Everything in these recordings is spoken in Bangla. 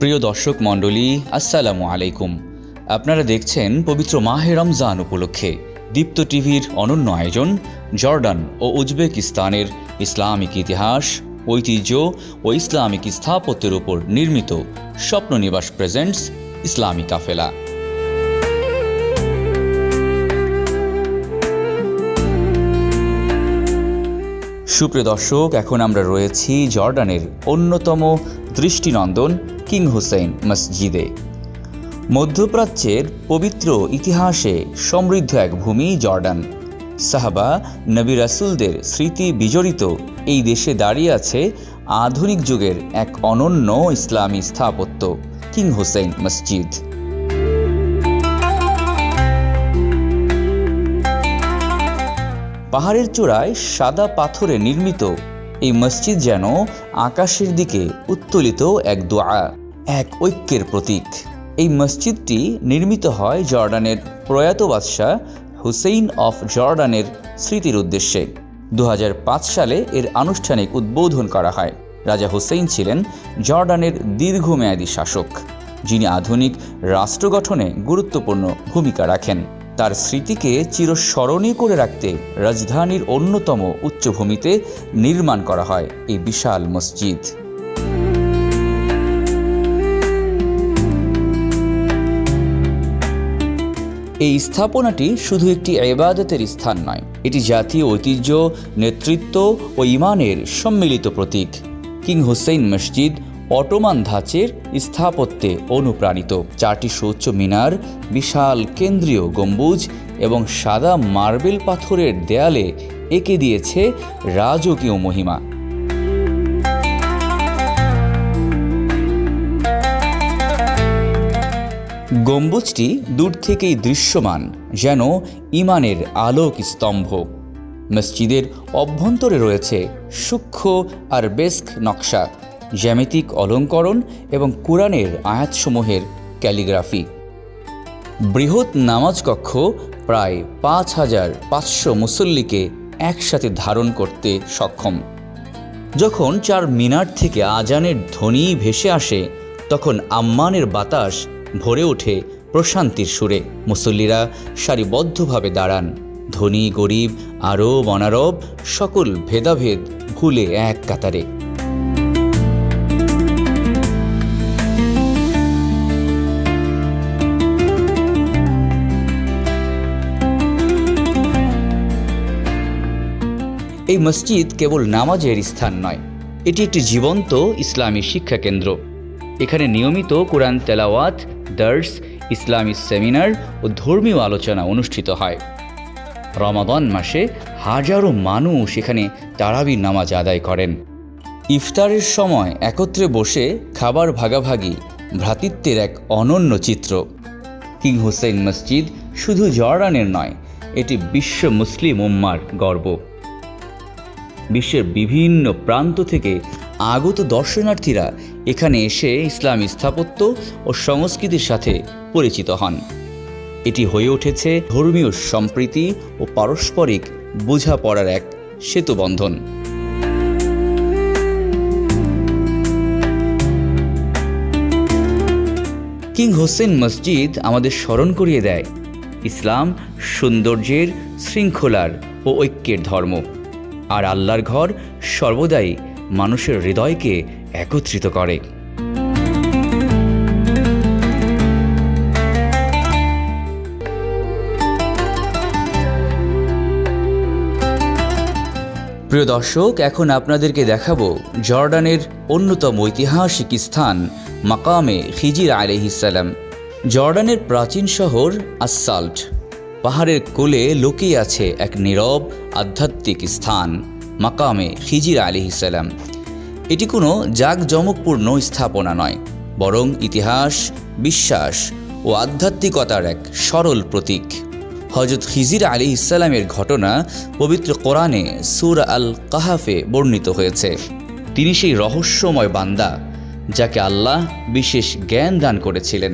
প্রিয় দর্শক মণ্ডলী, আসসালামু আলাইকুম। আপনারা দেখছেন পবিত্র মাহে রমজান উপলক্ষে দীপ্ত টিভির অনন্য আয়োজন জর্ডান ও উজবেকিস্তানের ইসলামিক ইতিহাস, ঐতিহ্য ও ইসলামিক স্থাপত্যের উপর নির্মিত স্বপ্ননিবাস প্রেজেন্টস ইসলামী কাফেলা। সুপ্রিয় দর্শক, এখন আমরা রয়েছি জর্ডানের অন্যতম দৃষ্টিনন্দন কিং হুসেইন মসজিদে। মধ্যপ্রাচ্যের পবিত্র ইতিহাসে সমৃদ্ধ এক ভূমি জর্ডান। সাহাবা নবী রাসূলদের স্মৃতি বিজড়িত এই দেশে দাঁড়িয়ে আছে আধুনিক যুগের এক অনন্য ইসলামী স্থাপত্য কিং হুসেইন মসজিদ। পাহাড়ের চূড়ায় সাদা পাথরে নির্মিত এই মসজিদ যেন আকাশের দিকে উত্তোলিত এক দোয়া, এক ঐক্যের প্রতীক। এই মসজিদটি নির্মিত হয় জর্ডানের প্রয়াত বাদশাহ হুসেইন অফ জর্ডানের স্মৃতির উদ্দেশ্যে। 2005 সালে এর আনুষ্ঠানিক উদ্বোধন করা হয়। রাজা হুসেইন ছিলেন জর্ডানের দীর্ঘমেয়াদী শাসক, যিনি আধুনিক রাষ্ট্র গঠনে গুরুত্বপূর্ণ ভূমিকা রাখেন। তার স্মৃতিকে চিরস্মরণীয় করে রাখতে রাজধানীর অন্যতম উচ্চভূমিতে নির্মাণ করা হয় এই বিশাল মসজিদ। এই স্থাপনাটি শুধু একটি ইবাদতের স্থান নয়, এটি জাতীয় ঐতিহ্য, নেতৃত্ব ও ঈমানের সম্মিলিত প্রতীক। কিং হুসেইন মসজিদ অটোমান ধাঁচের স্থাপত্যে অনুপ্রাণিত। 4টি সুউচ্চ মিনার, বিশাল কেন্দ্রীয় গম্বুজ এবং সাদা মার্বেল পাথরের দেয়ালে এঁকে দিয়েছে রাজকীয় মহিমা। গম্বুজটি দূর থেকেই দৃশ্যমান, যেন ঈমানের আলোক স্তম্ভ। মসজিদের অভ্যন্তরে রয়েছে সূক্ষ্ম আরবেস্ক নকশা, জ্যামিতিক অলঙ্করণ এবং কুরআনের আয়াতসমূহের ক্যালিগ্রাফি। বৃহৎ নামাজ কক্ষ প্রায় 5500 মুসল্লিকে একসাথে ধারণ করতে সক্ষম। যখন 4 মিনার থেকে আজানের ধ্বনি ভেসে আসে, তখন আম্মানের বাতাস ভরে ওঠে প্রশান্তির সুরে। মুসল্লিরা সারিবদ্ধভাবে দাঁড়ান, ধনী গরিব, আরব অনারব সকল ভেদাভেদ ভুলে এক কাতারে। এই মসজিদ কেবল নামাজের স্থান নয়, এটি একটি জীবন্ত ইসলামী শিক্ষা কেন্দ্র। এখানে নিয়মিত কোরআন তেলাওয়াত, দর্স, ইসলামী সেমিনার ও ধর্মীয় আলোচনা অনুষ্ঠিত হয়। রমাদান মাসে হাজারো মানুষ এখানে তারাবির নামাজ আদায় করেন। ইফতারের সময় একত্রে বসে খাবার ভাগাভাগি ভ্রাতৃত্বের এক অনন্য চিত্র। কিং হুসেইন মসজিদ শুধু জর্ডানের নয়, এটি বিশ্ব মুসলিম উম্মার গর্ব। বিশ্বের বিভিন্ন প্রান্ত থেকে আগত দর্শনার্থীরা এখানে এসে ইসলামী স্থাপত্য ও সংস্কৃতির সাথে পরিচিত হন। এটি হয়ে উঠেছে ধর্মীয় সম্প্রীতি ও পারস্পরিক বোঝাপড়ার এক সেতুবন্ধন। কিং হুসেইন মসজিদ আমাদের স্মরণ করিয়ে দেয়, ইসলাম সৌন্দর্যের, শৃঙ্খলার ও ঐক্যের ধর্ম, আর আল্লাহর ঘর সর্বদাই মানুষের হৃদয়কে একত্রিত করে। প্রিয় দর্শক, এখন আপনাদেরকে দেখাবো জর্ডানের অন্যতম ঐতিহাসিক স্থান মাকামে খিজির আলাইহিসসালাম। জর্ডানের প্রাচীন শহর আসসাল্ট পাহাড়ের কোলে লুকিয়ে আছে এক নীরব আধ্যাত্মিক স্থান, মাকামে খিজির আলাইহিসসালাম। এটি কোনো জাঁকজমকপূর্ণ স্থাপনা নয়, বরং ইতিহাস, বিশ্বাস ও আধ্যাত্মিকতার এক সরল প্রতীক। হযরত খিজির আলাইহিসসালামের ঘটনা পবিত্র কোরআনে সূরা আল কাহাফে বর্ণিত হয়েছে। তিনি সেই রহস্যময় বান্দা যাকে আল্লাহ বিশেষ জ্ঞান দান করেছিলেন।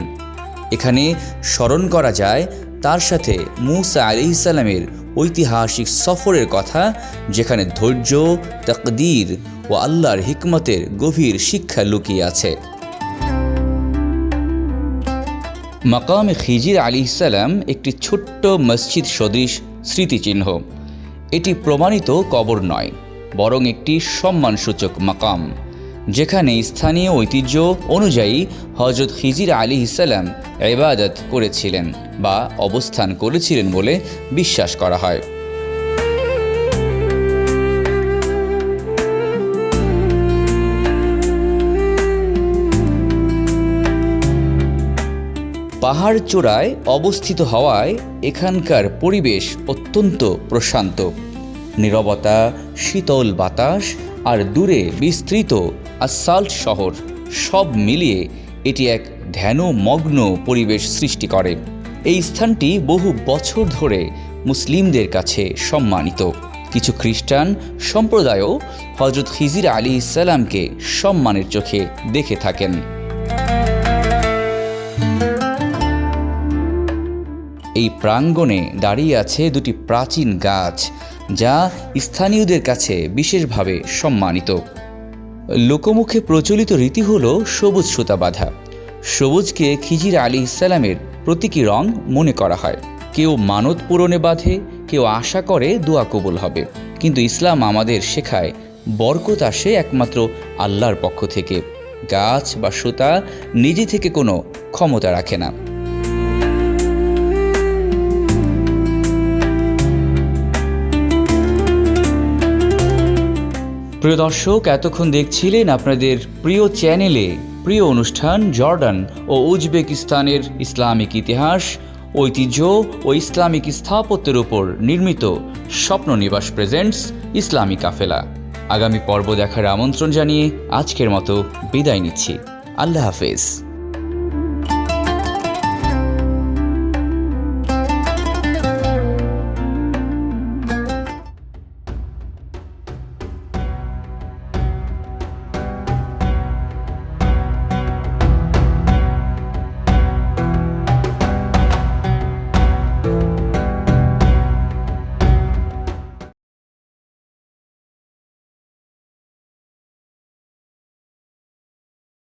এখানে স্মরণ করা যায় তার সাথে মূসা আলাইহিসসালামের ঐতিহাসিক সফরের কথা, যেখানে ধৈর্য, তাকদীর ও আল্লাহর হিকমতের গভীর শিক্ষা লুকিয়ে আছে। মাকামে খিজির আলাইহিসসালাম একটি ছোট্ট মসজিদ সদৃশ স্মৃতিচিহ্ন। এটি প্রমাণিত কবর নয়, বরং একটি সম্মানসূচক মাকাম, যেখানে স্থানীয় ঐতিহ্য অনুযায়ী হযরত খিজির আলাইহিসসালাম ইবাদত করেছিলেন বা অবস্থান করেছিলেন বলে বিশ্বাস করা হয়। পাহাড় চূড়ায় অবস্থিত হওয়ায় এখানকার পরিবেশ অত্যন্ত প্রশান্ত। নীরবতা, শীতল বাতাস আর দূরে বিস্তৃত আসাল্ট শহর সব মিলিয়ে এটি এক ধ্যানমগ্ন পরিবেশ সৃষ্টি করে। এই স্থানটি বহু বছর ধরে মুসলিমদের কাছে সম্মানিত। কিছু খ্রিস্টান সম্প্রদায়ও হযরত খিজির আলাইহিসসালামকে সম্মানের চোখে দেখে থাকেন। এই প্রাঙ্গণে দাঁড়িয়ে আছে দুটি প্রাচীন গাছ, যা স্থানীয়দের কাছে বিশেষভাবে সম্মানিত। লোকমুখে প্রচলিত রীতি হল সবুজ সুতা বাঁধা। সবুজকে খিজির আলাইহিসসালামের প্রতীকী রং মনে করা হয়। কেউ মানত পূরণে বাঁধে, কেউ আশা করে দোয়া কবুল হবে। কিন্তু ইসলাম আমাদের শেখায় বরকত আসে একমাত্র আল্লাহর পক্ষ থেকে। গাছ বা সুতা নিজে থেকে কোনো ক্ষমতা রাখে না। প্রিয় দর্শক, এতক্ষণ দেখছিলেন আপনাদের প্রিয় চ্যানেলে প্রিয় অনুষ্ঠান জর্ডান ও উজবেকিস্তানের ইসলামিক ইতিহাস, ঐতিহ্য ও ইসলামিক স্থাপত্যের উপর নির্মিত স্বপ্ননিবাস প্রেজেন্টস ইসলামী কাফেলা। আগামী পর্ব দেখার আমন্ত্রণ জানিয়ে আজকের মতো বিদায় নিচ্ছি। আল্লাহ হাফেজ।